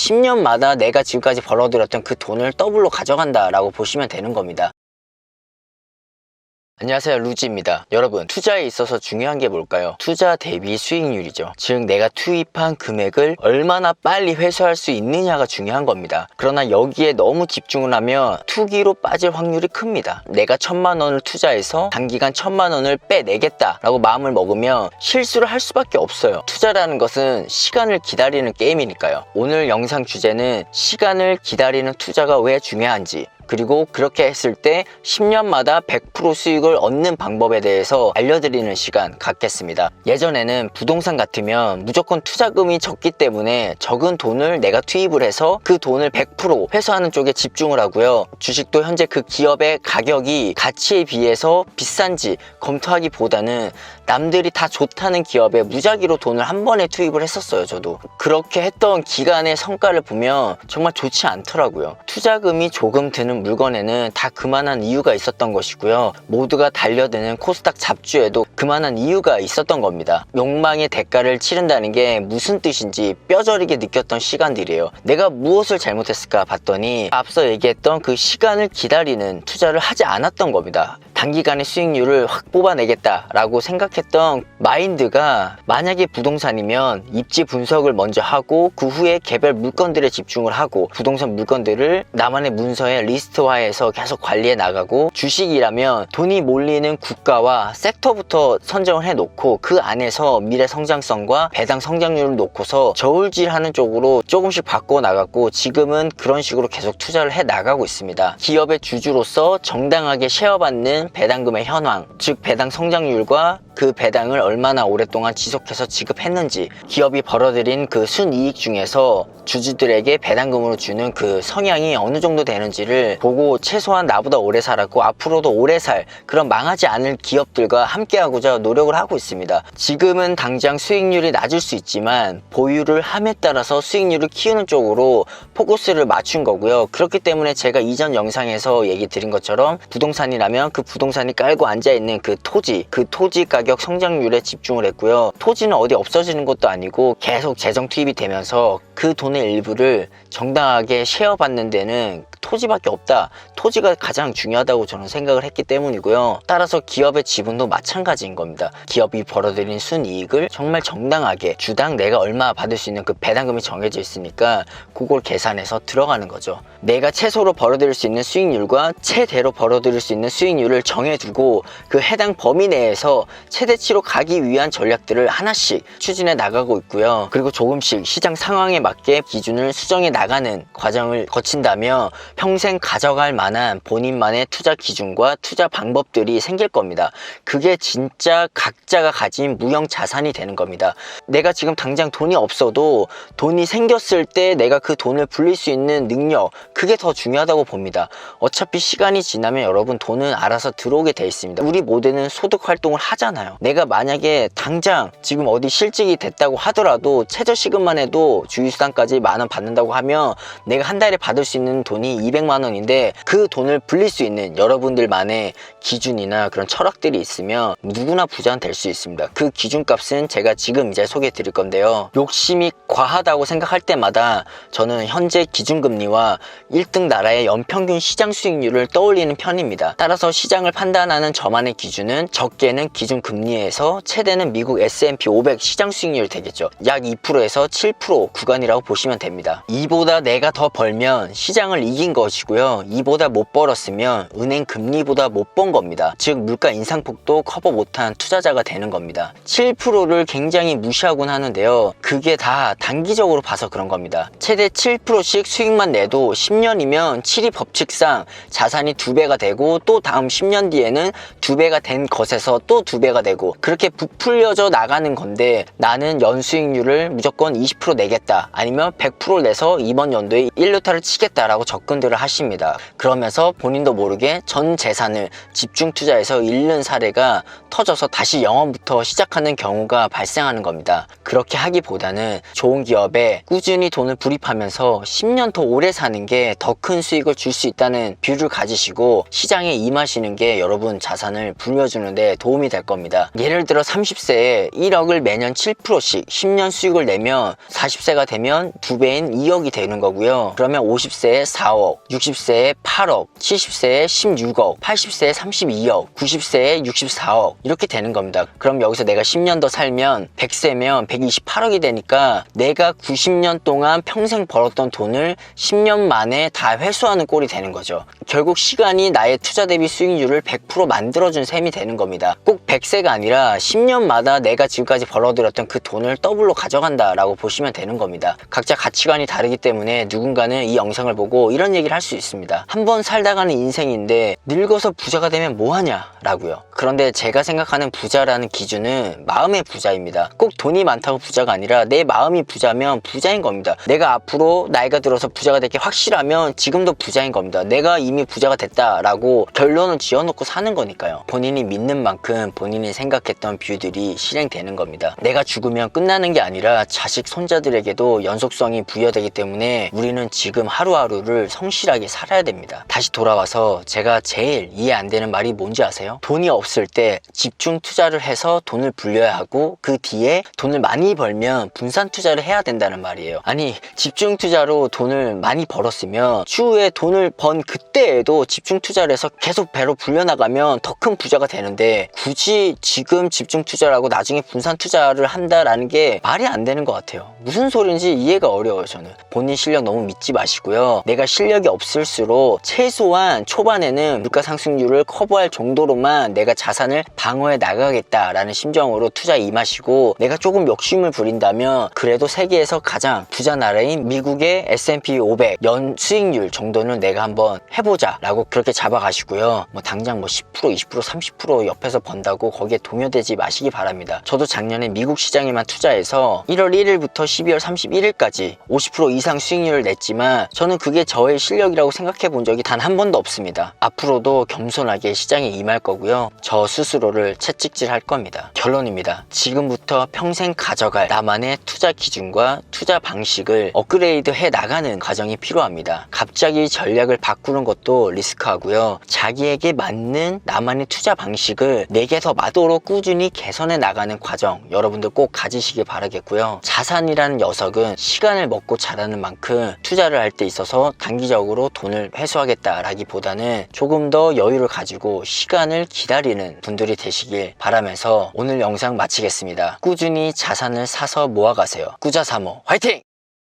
10년마다 내가 지금까지 벌어들였던 그 돈을 더블로 가져간다라고 보시면 되는 겁니다. 안녕하세요, 루지입니다. 여러분, 투자에 있어서 중요한 게 뭘까요? 투자 대비 수익률이죠. 즉 내가 투입한 금액을 얼마나 빨리 회수할 수 있느냐가 중요한 겁니다. 그러나 여기에 너무 집중을 하면 투기로 빠질 확률이 큽니다. 내가 1000만 원을 투자해서 단기간 1000만 원을 빼내겠다 라고 마음을 먹으면 실수를 할 수밖에 없어요. 투자라는 것은 시간을 기다리는 게임이니까요. 오늘 영상 주제는 시간을 기다리는 투자가 왜 중요한지, 그리고 그렇게 했을 때 10년마다 100% 수익을 얻는 방법에 대해서 알려드리는 시간 갖겠습니다. 예전에는 부동산 같으면 무조건 투자금이 적기 때문에 적은 돈을 내가 투입을 해서 그 돈을 100% 회수하는 쪽에 집중을 하고요. 주식도 현재 그 기업의 가격이 가치에 비해서 비싼지 검토하기보다는 남들이 다 좋다는 기업에 무작위로 돈을 한 번에 투입을 했었어요. 저도 그렇게 했던 기간의 성과를 보면 정말 좋지 않더라고요. 투자금이 조금 드는 물건에는 다 그만한 이유가 있었던 것이고요. 모두가 달려드는 코스닥 잡주에도 그만한 이유가 있었던 겁니다. 욕망의 대가를 치른다는 게 무슨 뜻인지 뼈저리게 느꼈던 시간들이에요. 내가 무엇을 잘못했을까 봤더니 앞서 얘기했던 그 시간을 기다리는 투자를 하지 않았던 겁니다. 단기간의 수익률을 확 뽑아내겠다라고 생각했던 마인드가 만약에 부동산이면 입지 분석을 먼저 하고 그 후에 개별 물건들에 집중을 하고 부동산 물건들을 나만의 문서에 리스트화해서 계속 관리해 나가고, 주식이라면 돈이 몰리는 국가와 섹터부터 선정을 해놓고 그 안에서 미래 성장성과 배당 성장률을 놓고서 저울질하는 쪽으로 조금씩 바꿔 나갔고, 지금은 그런 식으로 계속 투자를 해 나가고 있습니다. 기업의 주주로서 정당하게 쉐어받는 배당금의 현황, 즉 배당 성장률과 그 배당을 얼마나 오랫동안 지속해서 지급했는지, 기업이 벌어들인 그 순이익 중에서 주주들에게 배당금으로 주는 그 성향이 어느 정도 되는지를 보고 최소한 나보다 오래 살았고 앞으로도 오래 살 그런 망하지 않을 기업들과 함께하고자 노력을 하고 있습니다. 지금은 당장 수익률이 낮을 수 있지만 보유를 함에 따라서 수익률을 키우는 쪽으로 포커스를 맞춘 거고요. 그렇기 때문에 제가 이전 영상에서 얘기 드린 것처럼 부동산이라면 그 부동산이 깔고 앉아있는 그 토지 가격 성장률에 집중을 했고요. 토지는 어디 없어지는 것도 아니고 계속 재정 투입이 되면서 그 돈의 일부를 정당하게 쉐어받는 데는 토지밖에 없다. 토지가 가장 중요하다고 저는 생각을 했기 때문이고요. 따라서 기업의 지분도 마찬가지인 겁니다. 기업이 벌어들인 순이익을 정말 정당하게 주당 내가 얼마 받을 수 있는 그 배당금이 정해져 있으니까 그걸 계산해서 들어가는 거죠. 내가 최소로 벌어들일 수 있는 수익률과 최대로 벌어들일 수 있는 수익률을 정해두고 그 해당 범위 내에서 최대치로 가기 위한 전략들을 하나씩 추진해 나가고 있고요. 그리고 조금씩 시장 상황에 맞게 기준을 수정해 나가는 과정을 거친다면 평생 가져갈 만한 본인만의 투자 기준과 투자 방법들이 생길 겁니다. 그게 진짜 각자가 가진 무형 자산이 되는 겁니다. 내가 지금 당장 돈이 없어도 돈이 생겼을 때 내가 그 돈을 불릴 수 있는 능력, 그게 더 중요하다고 봅니다. 어차피 시간이 지나면 여러분 돈은 알아서 들어오게 돼 있습니다. 우리 모두는 소득 활동을 하잖아요. 내가 만약에 당장 지금 어디 실직이 됐다고 하더라도 최저시급만 해도 주휴수당까지 10,000원 받는다고 하면 내가 한 달에 받을 수 있는 돈이 200만 원인데 그 돈을 불릴 수 있는 여러분들만의 기준이나 그런 철학들이 있으면 누구나 부자는 될 수 있습니다. 그 기준값은 제가 지금 이제 소개해 드릴 건데요. 욕심이 과하다고 생각할 때마다 저는 현재 기준금리와 1등 나라의 연평균 시장 수익률을 떠올리는 편입니다. 따라서 시장을 판단하는 저만의 기준은 적게는 기준금리에서 최대는 미국 S&P 500 시장 수익률이 되겠죠. 약 2%에서 7% 구간이라고 보시면 됩니다. 이보다 내가 더 벌면 시장을 이긴 것이고요. 이보다 못 벌었으면 은행 금리보다 못 번 겁니다. 즉 물가 인상폭도 커버 못한 투자자가 되는 겁니다. 7%를 굉장히 무시하곤 하는데요. 그게 다 단기적으로 봐서 그런 겁니다. 최대 7%씩 수익만 내도 10년이면 7이 법칙상 자산이 2배가 되고, 또 다음 10년 뒤에는 2배가 된 것에서 또 2배가 되고, 그렇게 부풀려져 나가는 건데, 나는 연수익률을 무조건 20% 내겠다, 아니면 100% 내서 이번 연도에 1루타를 치겠다라고 접근 걱정들을 하십니다. 그러면서 본인도 모르게 전 재산을 집중 투자해서 잃는 사례가 터져서 다시 영원부터 시작하는 경우가 발생하는 겁니다. 그렇게 하기보다는 좋은 기업에 꾸준히 돈을 불입하면서 10년 더 오래 사는 게 더 큰 수익을 줄 수 있다는 뷰를 가지시고 시장에 임하시는 게 여러분 자산을 불려주는 데 도움이 될 겁니다. 예를 들어 30세에 1억을 매년 7%씩 10년 수익을 내면 40세가 되면 2배인 2억이 되는 거고요. 그러면 50세에 4억, 60세에 8억, 70세에 16억, 80세에 32억, 90세에 64억 이렇게 되는 겁니다. 그럼 여기서 내가 10년 더 살면 100세면 128억이 되니까 내가 90년 동안 평생 벌었던 돈을 10년 만에 다 회수하는 꼴이 되는 거죠. 결국 시간이 나의 투자 대비 수익률을 100% 만들어준 셈이 되는 겁니다. 꼭 100세가 아니라 10년마다 내가 지금까지 벌어들였던 그 돈을 더블로 가져간다 라고 보시면 되는 겁니다. 각자 가치관이 다르기 때문에 누군가는 이 영상을 보고 이런 얘기를 할 수 있습니다. 한번 살다가는 인생인데 늙어서 부자가 되면 뭐하냐 라고요. 그런데 제가 생각하는 부자라는 기준은 마음의 부자입니다. 꼭 돈이 많다고 부자가 아니라 내 마음이 부자면 부자인 겁니다. 내가 앞으로 나이가 들어서 부자가 될 게 확실하면 지금도 부자인 겁니다. 내가 이미 부자가 됐다라고 결론을 지어놓고 사는 거니까요. 본인이 믿는 만큼 본인이 생각했던 뷰들이 실행되는 겁니다. 내가 죽으면 끝나는 게 아니라 자식 손자들에게도 연속성이 부여되기 때문에 우리는 지금 하루하루를 성실하게 살아야 됩니다. 다시 돌아와서 제가 제일 이해 안 되는 말이 뭔지 아세요? 돈이 없을 때 집중 투자를 해서 돈을 불려야 하고 그 뒤에 돈을 많이 벌면 분산 투자를 해야 된다는 말이에요. 아니 집중 투자로 돈을 많이 벌었으면 추후에 돈을 번 그때에도 집중 투자를 해서 계속 배로 불려나가면 더 큰 부자가 되는데 굳이 지금 집중 투자를 하고 나중에 분산 투자를 한다라는 게 말이 안 되는 것 같아요. 무슨 소리인지 이해가 어려워요. 저는 본인 실력 너무 믿지 마시고요. 내가 실력이 없을수록 최소한 초반에는 물가 상승률을 커버할 정도로만 내가 자산을 방어해 나가겠다라는 심정으로 투자에 임하시고, 내가 조금 욕심을 부린다면 그래도 세계에서 가장 부자 나라인 미국의 S&P 500 연 수익률 정도는 내가 한번 해보자 라고 그렇게 잡아가시고요. 뭐 당장 뭐 10%, 20%, 30% 옆에서 번다고 거기에 동요되지 마시기 바랍니다. 저도 작년에 미국 시장에만 투자해서 1월 1일부터 12월 31일까지 50% 이상 수익률을 냈지만 저는 그게 저의 실력이라고 생각해 본 적이 단 한 번도 없습니다. 앞으로도 겸손하게 시장에 임할 거고요. 저 스스로를 채찍질할 겁니다. 결론입니다. 지금부터 평생 가져갈 나만의 투자 기준과 투자 방식을 업그레이드 해 나가는 과정이 필요합니다. 갑자기 전략을 바꾸는 것도 리스크하고요. 자기에게 맞는 나만의 투자 방식을 내게 더 맞도록 꾸준히 개선해 나가는 과정, 여러분들 꼭 가지시길 바라겠고요. 자산이라는 녀석은 시간을 먹고 자라는 만큼 투자를 할 때 있어서 단기적으로 돈을 회수하겠다라기보다는 조금 더 여유를 가지고 시간을 기다리는 분들이 되시길 바라면서 오늘 영상 마치겠습니다. 꾸준히 자산을 사서 모아가세요. 꾸자사모 화이팅!